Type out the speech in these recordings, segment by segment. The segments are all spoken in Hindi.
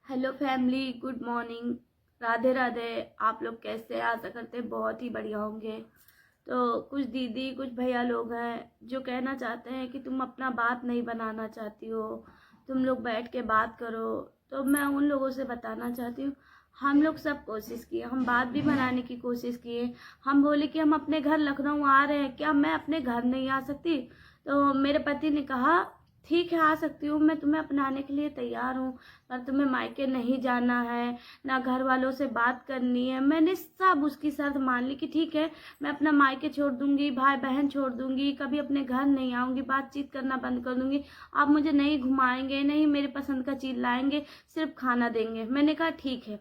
Hello family, good morning, Radhe Radhe. आप लोग कैसे हैं? आशा करते हैं बहुत ही बढ़िया होंगे। तो कुछ दीदी कुछ भैया लोग हैं जो कहना चाहते हैं कि तुम अपना बात नहीं बनाना चाहती हो, तुम लोग बैठ के बात करो। तो मैं उन लोगों से बताना चाहती हूँ, हम लोग सब कोशिश किए, हम बात भी बनाने की कोशिश किए। हम बोले कि हम अपने घर लखनऊ आ रहे हैं, क्या मैं अपने घर नहीं आ सकती? तो मेरे पति ने कहा ठीक है आ सकती हूँ, मैं तुम्हें अपनाने के लिए तैयार हूँ, पर तुम्हें मायके नहीं जाना है, ना घर वालों से बात करनी है। मैंने सब उसकी शर्त मान ली कि ठीक है, मैं अपना मायके छोड़ दूंगी, भाई बहन छोड़ दूंगी, कभी अपने घर नहीं आऊंगी, बातचीत करना बंद कर दूंगी, आप मुझे नहीं घुमाएंगे, नहीं मेरे पसंद का चीज लाएंगे, सिर्फ खाना देंगे। मैंने कहा ठीक है।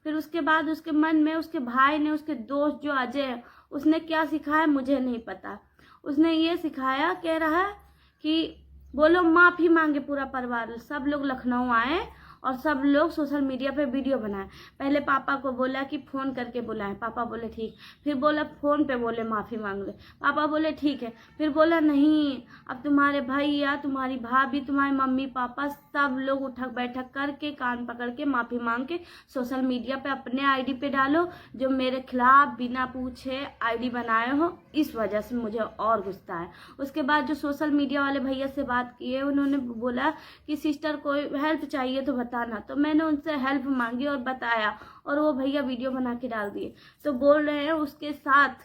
फिर उसके बाद उसके मन में उसके भाई ने, उसके दोस्त जो अजय है, उसने क्या सिखाया मुझे नहीं पता। उसने ये सिखाया, कह रहा है कि बोलो माफी मांगे पूरा परिवार, सब लोग लखनऊ आए और सब लोग सोशल मीडिया पे वीडियो बनाए। पहले पापा को बोला कि फोन करके बुलाएं, पापा बोले ठीक। फिर बोला फोन पे बोले माफी मांग ले, पापा बोले ठीक है। फिर बोला नहीं, अब तुम्हारे भैया, तुम्हारी भाभी, तुम्हारे मम्मी पापा सब लोग उठक बैठक करके कान पकड़ के माफी मांग के सोशल मीडिया पे अपने आईडी पे डालो, जो मेरे खिलाफ बिना पूछे आईडी बनाए हो। इस वजह से मुझे और गुस्सा है। उसके बाद जो सोशल मीडिया वाले भैया से बात की है, उन्होंने बोला कि सिस्टर को हेल्प चाहिए तो बताना। तो मैंने उनसे हेल्प मांगी और बताया, और वो भैया वीडियो बना के डाल दिए। तो बोल रहे हैं उसके साथ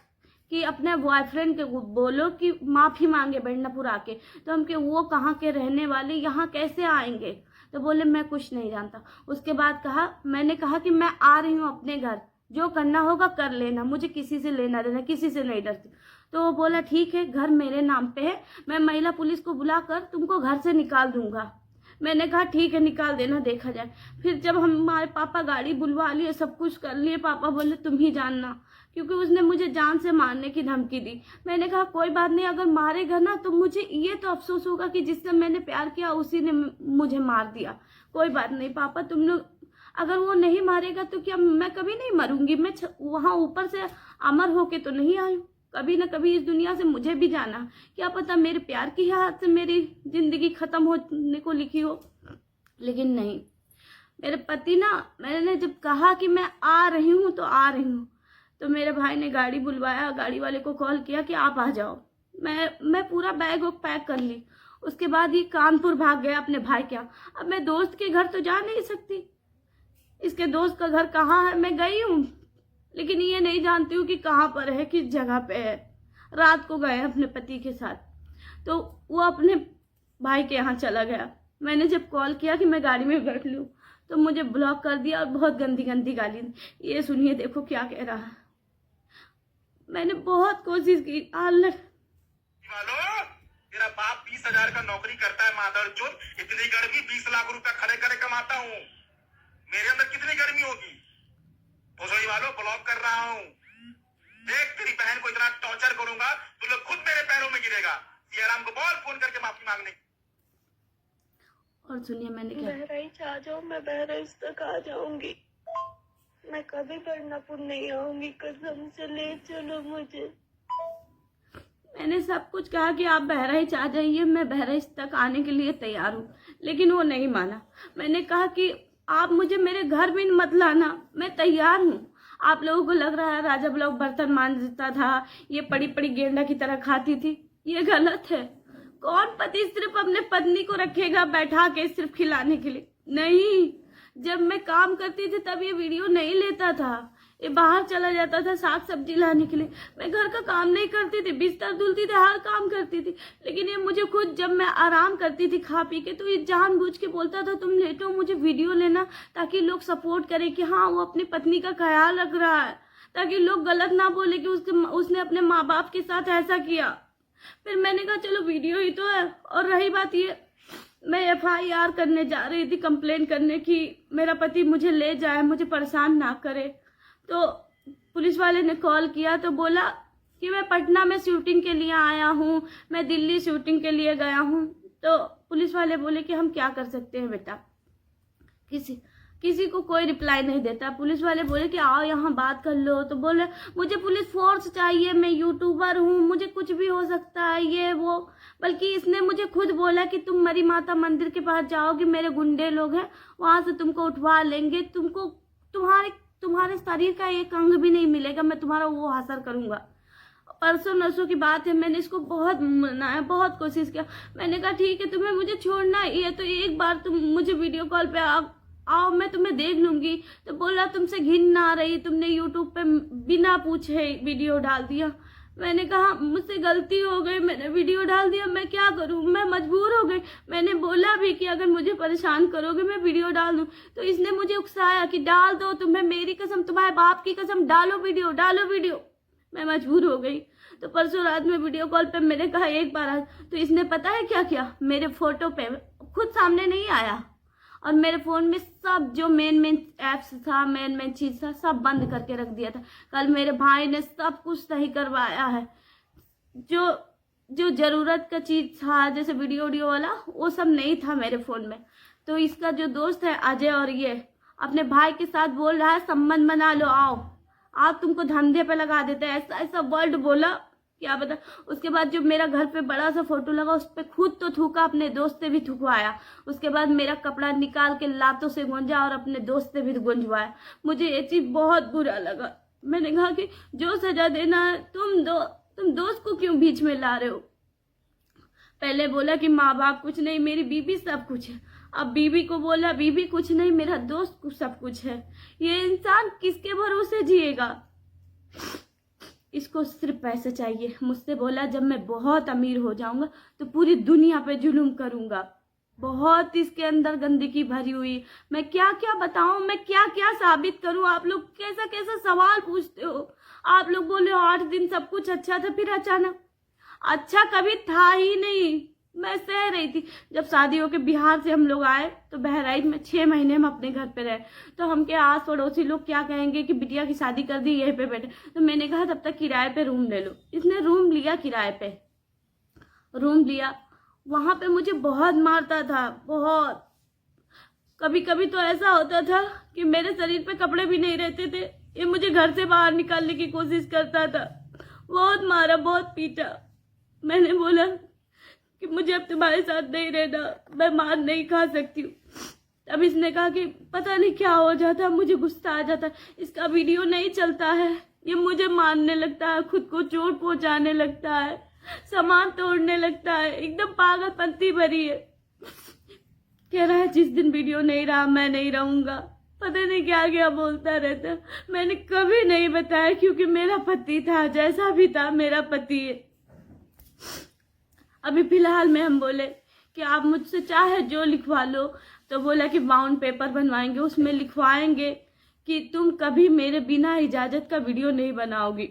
कि अपने बॉयफ्रेंड के बोलो कि माफी मांगे बेंडापुर आके। तो हम के वो कहाँ के रहने वाले, यहाँ कैसे आएंगे? तो बोले मैं कुछ नहीं जानता। उसके बाद कहा, मैंने कहा कि मैं आ रही हूँ अपने घर, जो करना होगा कर लेना, मुझे किसी से लेना देना, किसी से नहीं डरती। तो वो बोला ठीक है, घर मेरे नाम पे है, मैं महिला पुलिस को बुलाकर तुमको घर से निकाल दूंगा। मैंने कहा ठीक है निकाल देना, देखा जाए। फिर जब हमारे पापा गाड़ी बुलवा लिए, सब कुछ कर लिए, पापा बोले तुम ही जानना, क्योंकि उसने मुझे जान से मारने की धमकी दी। मैंने कहा कोई बात नहीं, अगर मारेगा ना तो मुझे ये तो अफसोस होगा कि जिससे मैंने प्यार किया उसी ने मुझे मार दिया। कोई बात नहीं पापा, तुम लोग अगर वो नहीं मारेगा तो क्या मैं कभी नहीं मरूंगी? मैं वहां ऊपर से अमर होके तो नहीं आई हूँ, कभी ना कभी इस दुनिया से मुझे भी जाना। क्या पता मेरे प्यार की हाथ से मेरी जिंदगी खत्म होने को लिखी हो। लेकिन नहीं, मेरे पति ना, मैंने जब कहा कि मैं आ रही हूँ तो आ रही हूँ, तो मेरे भाई ने गाड़ी बुलवाया, गाड़ी वाले को कॉल किया कि आप आ जाओ। मैं पूरा बैग वैग पैक कर ली। उसके बाद ये कानपुर भाग गया अपने भाई के यहाँ। अब मैं दोस्त के घर तो जा नहीं सकती, इसके दोस्त का घर कहाँ है मैं गई हूँ, लेकिन ये नहीं जानती हूँ कि कहाँ पर है, किस जगह पे है। रात को गए अपने पति के साथ, तो वो अपने भाई के यहाँ चला गया। मैंने जब कॉल किया कि मैं गाड़ी में बैठ लूँ, तो मुझे ब्लॉक कर दिया और बहुत गंदी गंदी गाली। ये सुनिए, देखो क्या कह रहा है। मैंने बहुत कोशिश की। तेरा बाप 20,000 का नौकरी करता है मादर चोद, इतनी गर्मी 20 लाख रुपया खड़े खड़े कमाता हूँ, मेरे अंदर कितनी गर्मी होगी? भोसड़ी वालों ब्लॉक कर रहा हूँ। देख तेरी बहन को इतना टॉर्चर करूंगा तो लोग खुद मेरे पैरों में गिरेगा। सियाराम को बोल फोन करके माफी मांगने। और सुनिए मैंने क्या, बहराइच आ जाओ, मैं बहराइच तक आ जाऊंगी, मैं कभी बरनापुर नहीं आऊंगी, कसम से ले चलो मुझे। मैंने सब कुछ कहा कि आप बहराइच आ जाइए, मैं बहराइच तक आने के लिए तैयार हूँ, लेकिन वो नहीं माना। मैंने कहा कि आप मुझे मेरे घर भी मत लाना, मैं तैयार हूँ। आप लोगों को लग रहा है राजा ब्लॉक बर्तन मांजता था, ये पड़ी पड़ी गेंडा की तरह खाती थी, ये गलत है। कौन पति सिर्फ अपने पत्नी को रखेगा बैठा के सिर्फ खिलाने के लिए? नहीं, जब मैं काम करती थी तब ये वीडियो नहीं लेता था, ये बाहर चला जाता था साग सब्जी लाने के लिए। मैं घर का काम नहीं करती थी, बिस्तर धुलती थी, हर काम करती थी, लेकिन ये मुझे खुद जब मैं आराम करती थी खा पी के, तो ये जानबूझ के बोलता था तुम लेटो, मुझे वीडियो लेना, ताकि लोग सपोर्ट करें कि हाँ वो अपनी पत्नी का ख्याल रख रहा है, ताकि लोग गलत ना बोले कि उसने अपने माँ बाप के साथ ऐसा किया। फिर मैंने कहा चलो वीडियो ही तो है। और रही बात ये, मैं FIR करने जा रही थी, कंप्लेन करने की मेरा पति मुझे ले जाए, मुझे परेशान ना करे। तो पुलिस वाले ने कॉल किया तो बोला कि मैं पटना में शूटिंग के लिए आया हूँ, मैं दिल्ली शूटिंग के लिए गया हूँ। तो पुलिस वाले बोले कि हम क्या कर सकते हैं बेटा, किसी किसी को कोई रिप्लाई नहीं देता। पुलिस वाले बोले कि आओ यहाँ बात कर लो, तो बोले मुझे पुलिस फोर्स चाहिए, मैं यूट्यूबर हूँ, मुझे कुछ भी हो सकता है, ये वो। बल्कि इसने मुझे खुद बोला कि तुम मरी माता मंदिर के पास जाओगे, मेरे गुंडे लोग हैं, वहां से तुमको उठवा लेंगे, तुमको तुम्हारे शरीर का एक अंग भी नहीं मिलेगा, मैं तुम्हारा वो हासिल करूंगा। परसों नरसों की बात है, मैंने इसको बहुत मनाया, बहुत कोशिश किया। मैंने कहा ठीक है, तुम्हें मुझे छोड़ना ही है तो एक बार तुम मुझे वीडियो कॉल पे आओ, मैं तुम्हें देख लूंगी। तो बोला तुमसे घिन ना आ रही, तुमने यूट्यूब पे बिना पूछे वीडियो डाल दिया। मैंने कहा मुझसे गलती हो गई, मैंने वीडियो डाल दिया, मैं क्या करूं, मैं मजबूर हो गई। मैंने बोला भी कि अगर मुझे परेशान करोगे मैं वीडियो डाल दूं। तो इसने मुझे उकसाया कि डाल दो, तुम्हें मेरी कसम, तुम्हारे बाप की कसम, डालो वीडियो, डालो वीडियो। मैं मजबूर हो गई। तो परसों रात में वीडियो कॉल पे मैंने कहा एक बार आज, तो इसने पता है क्या किया, मेरे फोटो पे खुद सामने नहीं आया और मेरे फोन में सब जो मेन एप्स था, मेन चीज था, सब बंद करके रख दिया था। कल मेरे भाई ने सब कुछ सही करवाया है, जो जरूरत का चीज था, जैसे वीडियो वाला, वो सब नहीं था मेरे फोन में। तो इसका जो दोस्त है अजय, और ये अपने भाई के साथ बोल रहा है संबंध बना लो, आओ आप तुमको धंधे पे लगा देते हैं, ऐसा ऐसा वर्ड बोला, क्या बता। उसके बाद जो मेरा घर पे बड़ा सा फोटो लगा उस पे खुद तो थूका, अपने दोस्त से भी थूकवाया। उसके बाद मेरा कपड़ा निकाल के लातों से गूंजा और अपने दोस्त से भी गूंजवाया। मुझे ये चीज बहुत बुरा लगा। मैंने कहा कि जो सजा देना है तुम दोस्त को क्यों बीच में ला रहे हो। पहले बोला कि माँ बाप कुछ नहीं, मेरी बीबी सब कुछ है। अब बीबी को बोला बीबी कुछ नहीं, मेरा दोस्त कुछ सब कुछ है। ये इंसान किसके भरोसे जिएगा। इसको सिर्फ पैसे चाहिए। मुझसे बोला जब मैं बहुत अमीर हो जाऊंगा तो पूरी दुनिया पे जुल्म करूंगा। बहुत इसके अंदर गंदगी भरी हुई। मैं क्या क्या बताऊं, मैं क्या क्या साबित करूं। आप लोग कैसा कैसा सवाल पूछते हो। आप लोग बोले 8 दिन सब कुछ अच्छा था, फिर अचानक अच्छा कभी था ही नहीं। मैं सह रही थी। जब शादी होके बिहार से हम लोग आए तो बहराइच में 6 महीने हम अपने घर पे रहे। तो हम के आस पड़ोसी लोग क्या कहेंगे कि बिटिया की शादी कर दी, यहीं पे बैठे। तो मैंने कहा तब तक किराए पे रूम ले लो। इसने रूम लिया, किराए पे रूम लिया। वहां पे मुझे बहुत मारता था, बहुत। कभी कभी तो ऐसा होता था कि मेरे शरीर पे कपड़े भी नहीं रहते थे। ये मुझे घर से बाहर निकालने की कोशिश करता था। बहुत मारा, बहुत पीटा। मैंने बोला कि मुझे अब तुम्हारे साथ नहीं रहना, मैं मार नहीं खा सकती हूँ। अब इसने कहा कि पता नहीं क्या हो जाता, मुझे गुस्सा आ जाता, इसका वीडियो नहीं चलता है, ये मुझे मारने लगता है, खुद को चोट पहुंचाने लगता है, सामान तोड़ने लगता है, एकदम पागलपंती भरी है। कह रहा है जिस दिन वीडियो नहीं रहा मैं नहीं रहूंगा। पता नहीं क्या क्या बोलता रहता। मैंने कभी नहीं बताया क्योंकि मेरा पति था, जैसा भी था मेरा पति है। अभी फिलहाल में हम बोले कि आप मुझसे चाहे जो लिखवा लो। तो बोला कि बाउंड पेपर बनवाएंगे, उसमें लिखवाएंगे कि तुम कभी मेरे बिना इजाजत का वीडियो नहीं बनाओगी।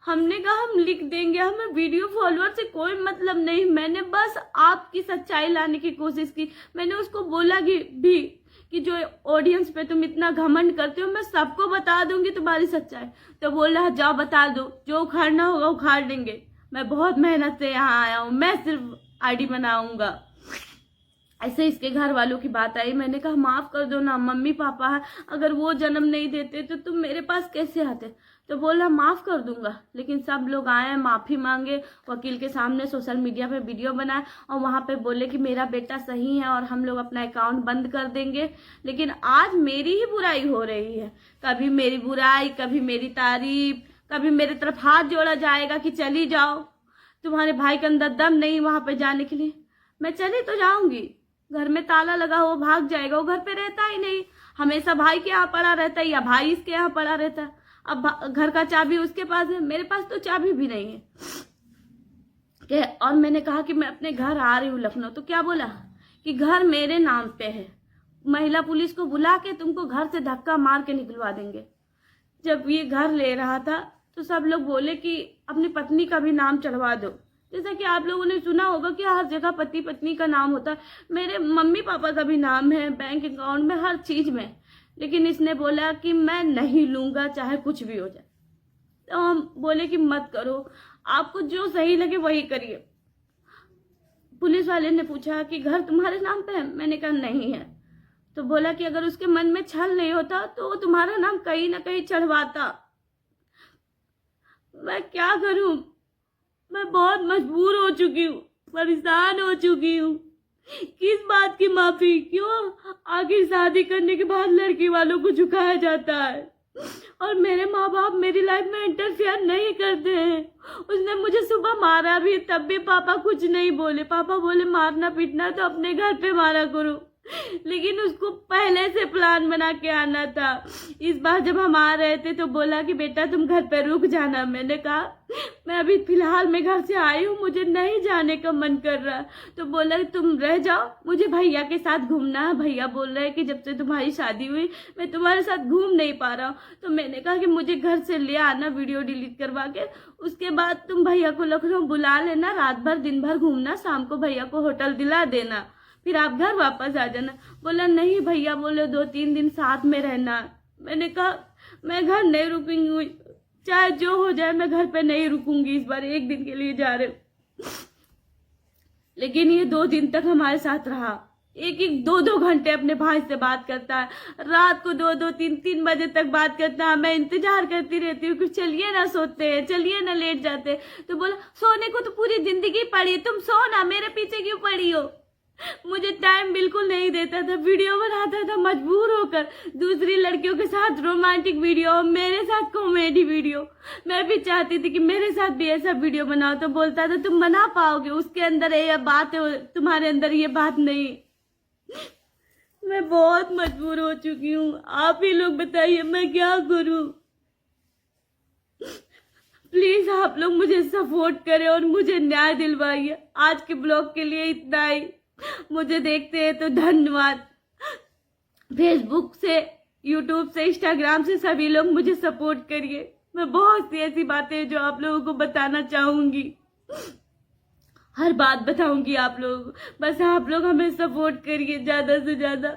हमने कहा हम लिख देंगे, हमें वीडियो फॉलोअर से कोई मतलब नहीं। मैंने बस आपकी सच्चाई लाने की कोशिश की। मैंने उसको बोला कि जो ऑडियंस पे तुम इतना घमंड करते हो, मैं सबको बता दूंगी तुम्हारी सच्चाई। तो बोल रहा जाओ बता दो, जो उखाड़ना होगा उखाड़ देंगे। मैं बहुत मेहनत से यहाँ आया हूँ, मैं सिर्फ आईडी बनाऊंगा। ऐसे इसके घर वालों की बात आई। मैंने कहा माफ कर दो ना, मम्मी पापा है, अगर वो जन्म नहीं देते तो तुम मेरे पास कैसे आते। तो बोला माफ कर दूंगा। लेकिन सब लोग आए, माफी मांगे, वकील के सामने सोशल मीडिया पे वीडियो बनाए और वहां पे बोले कि मेरा बेटा सही है और हम लोग अपना अकाउंट बंद कर देंगे। लेकिन आज मेरी ही बुराई हो रही है। कभी मेरी बुराई, कभी मेरी तारीफ, कभी मेरी तरफ हाथ जोड़ा जाएगा कि चली जाओ, तुम्हारे भाई के अंदर दम नहीं वहां पे जाने के लिए। मैं चली तो जाऊंगी, घर में ताला लगा हो भाग जाएगा, वो घर पे रहता ही नहीं, हमेशा भाई के यहाँ पड़ा रहता है या भाई इसके यहाँ पड़ा रहता है। अब घर का चाबी उसके पास है, मेरे पास तो चाबी भी नहीं है। और मैंने कहा कि मैं अपने घर आ रही हूँ लखनऊ। तो क्या बोला कि घर मेरे नाम पे है, महिला पुलिस को बुला के तुमको घर से धक्का मार के निकलवा देंगे। जब ये घर ले रहा था तो सब लोग बोले कि अपनी पत्नी का भी नाम चढ़वा दो। जैसा कि आप लोगों ने सुना होगा कि हर जगह पति पत्नी का नाम होता है। मेरे मम्मी पापा का भी नाम है बैंक अकाउंट में, हर चीज में। लेकिन इसने बोला कि मैं नहीं लूंगा चाहे कुछ भी हो जाए। तो हम बोले कि मत करो, आपको जो सही लगे वही करिए। पुलिस वाले ने पूछा कि घर तुम्हारे नाम पे है, मैंने कहा नहीं है। तो बोला कि अगर उसके मन में छल नहीं होता तो वो तुम्हारा नाम कहीं ना कहीं चढ़वाता। मैं क्या करूं, मैं बहुत मजबूर हो चुकी हूँ, परेशान हो चुकी हूँ। किस बात की माफी, क्यों आखिर शादी करने के बाद लड़की वालों को झुकाया जाता है और मेरे माँ बाप मेरी लाइफ में इंटरफेयर नहीं करते हैं। उसने मुझे सुबह मारा भी, तब भी पापा कुछ नहीं बोले। पापा बोले मारना पीटना तो अपने घर पे मारा करो, लेकिन उसको पहले से प्लान बना के आना था। इस बार जब हम आ रहे थे तो बोला कि बेटा तुम घर पे रुक जाना। मैंने कहा मैं अभी फिलहाल मैं घर से आई हूँ, मुझे नहीं जाने का मन कर रहा। तो बोला तुम रह जाओ, मुझे भैया के साथ घूमना है। भैया बोल रहे हैं कि जब से तुम्हारी शादी हुई मैं तुम्हारे साथ घूम नहीं पा रहा हूँ। तो मैंने कहा कि मुझे घर से ले आना वीडियो डिलीट करवा के, उसके बाद तुम भैया को लखनऊ बुला लेना, रात भर दिन भर घूमना, शाम को भैया को होटल दिला देना, फिर आप घर वापस आ जाना। बोला नहीं भैया बोले 2-3 दिन साथ में रहना। मैंने कहा मैं घर नहीं रुकूंगी, चाहे जो हो जाए मैं घर पे नहीं रुकूंगी, इस बार 1 दिन के लिए जा रहे हूँ। लेकिन ये 2 दिन तक हमारे साथ रहा, 1-1, 2-2 घंटे अपने भाई से बात करता है, रात को 2-2, 3-3 बजे तक बात करता है। मैं इंतजार करती रहती हूँ कि चलिए ना सोते हैं, चलिए ना लेट जाते हैं। तो बोला सोने को तो पूरी जिंदगी पड़ी, तुम सो ना, मेरे पीछे क्यों पड़ी हो। मुझे टाइम बिल्कुल नहीं देता था, वीडियो बनाता था मजबूर होकर, दूसरी लड़कियों के साथ रोमांटिक वीडियो, मेरे साथ कॉमेडी वीडियो। मैं भी चाहती थी कि मेरे साथ भी ऐसा वीडियो बनाओ, तो बोलता था तुम बना पाओगे, उसके अंदर ये बात है, तुम्हारे अंदर ये बात नहीं। मैं बहुत मजबूर हो चुकी हूँ, आप ही लोग बताइए मैं क्या करूँ। प्लीज आप लोग मुझे सपोर्ट करें और मुझे न्याय दिलवाइए। आज के ब्लॉग के लिए इतना ही। मुझे देखते हैं तो धन्यवाद। फेसबुक से, यूट्यूब से, इंस्टाग्राम से सभी लोग मुझे सपोर्ट करिए। मैं बहुत सी ऐसी बातें जो आप लोगों को बताना चाहूंगी, हर बात बताऊंगी आप लोगों को, बस आप लोग हमें सपोर्ट करिए ज्यादा से ज्यादा।